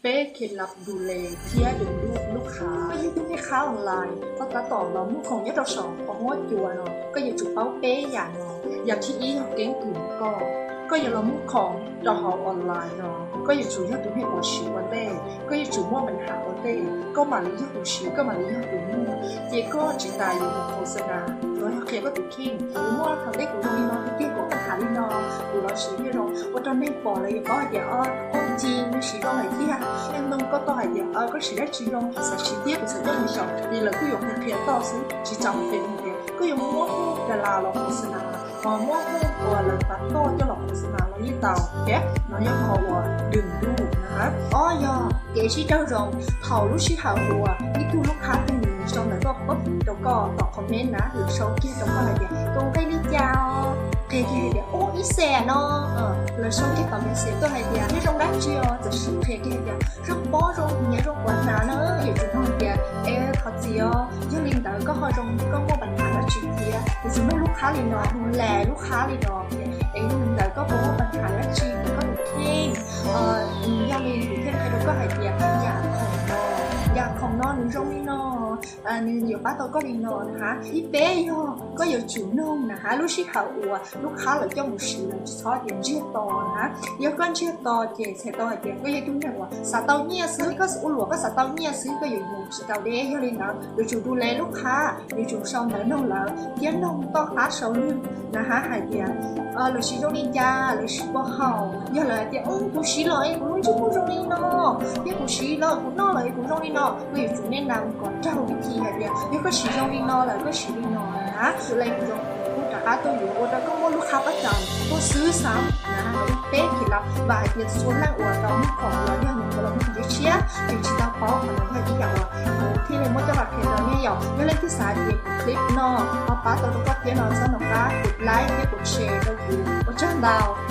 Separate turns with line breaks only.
เป๊ะเคล็ดลับดูแลเที่ยดึงดูดลูกค้าก็ยิ่งให้ค้าออนไลน์ก็ตัดต่อเรามุกของยัดเราสองของหัวจัวเนาะก็อย่าจุดเป้าเป๊ะอย่างเนาะอย่างที่อีเขาเก่งกึ่งก็อย่าเรามุกของเราหอออนไลน์เนาะก็อย่าจุดยัดตัวให้หัวชิววันเต้ก็อย่าจุดมั่วปัญหาวันเต้ก็มาลียัดตัวชิวก็มาลียัดตัวมั่วเจ๊ก็จิตใจอยู่ในโฆษณาแล้วเขาเขียนก็ติดขี้มั่วทำได้กูตรงนี้เนาะที่กูปัญหาลีเนาะกูเราชิวที่เราว่าตอนนี้ปอเลยก็เดี๋ยวจีนchỉ có ngày kia em nông có to hay gì có chỉ là chỉ dùng sẽ chỉ tiếp sẽ rất là nhiều vì là cứ dùng những cái to xíu chỉ trồng về những cái cứ dùng mua hô là lọc hồ sơ nào mà mua hô là bắt to cho lọc hồ sơ nào là như tàu bé nó như họ đừng đu hả giờ kể chỉ trao rồng thầu lúc chỉ hào hùa ít tu lúc khác thì mình trong này có bấm đâu có tỏ comment nè được số kia trong có là gì tôi cái đi chào kể để ít xe nó là số cái comment sẽ tôi hay gì cái trong đó chưaจะ是可以的，这包中你中国哪呢？也是同的，เขาเจียวยังลิงแต่ก็เขาจงก็มั่วปัญหาและจุดเดียแต่สมมติลูกค้าลิงเนาะดูแลลูกค้าลิงเนาะลิงแต่ก็มั่วปัญหาและจุดก็ถูกเท่งยังลิงถูกเท่งใครก็ให้เดียอยากของนอนหนึ่งตรงนี้เนาะหนึ่งอยู่ป้าตัวก็ลิงเนาะนะคะที่เป๊ะย่อก็อยู่จุดนงนะคะลูกชิ้นขาวลูกค้าหรือเจ้าหมูชิ้นซอสอย่างเจี๊ยบต่อนะเดี๋ยวก้อนเจี๊ยบต่อเจี๊ยบใส่ต่อเจี๊ยบก็ยังจุ่มอย่างว่าสาเตาเนี่ยซื้อก็อุ่นหลวงก็สาเตาเนี่ยซื้อก็อยู่สาเตาเด้ยลิงเนาะเดี๋ยวจุดดูแลลูกค้าเดี๋ยวจุดเศร้าเหนือนงแล้วเดี๋ยวนงต้องหาเศร้าลืมนะคะหายเดียวหรือชิ้นตรงนี้จ้าหรือชิ้นบ่เห่าเดี๋ยวเลยเดี๋ยวกูชิ้นเลยกูรู้จุดกูตรงนี้เนาะเดี๋ยวกูชิ้นเลยกูนอกเลยกูตรงนี้เนาะก็อยู่จุดแนะนำก่อนเจ้าวิธีหายเดียวเดี๋ยวก็ชิ้นตรงนี้เนาะแล้วก็ชิ้นนี้เนาะนะจุดอะไรกูตรงtôiอยู่ว่าก็ว่าลูกค้าประจำก็ซื้อซ้ำนะเป๊ะคิดแล้วบ่ายเดี๋ยวส่วนแรกว่าเราไม่ของเราเนี่ยหนึ่งเราไม่ได้เชียร์เป็นชิ้นดาวป๊อกมันแค่ที่อย่างว่าที่ในมดจะแบบเพจเราเนี่ยอย่างเรื่องที่สายเดียวคลิปนอกป้าตัวก็เพี้ยนนอนสนุกนะกดไลค์กดแชร์เราอยู่ว่าจ้างดาว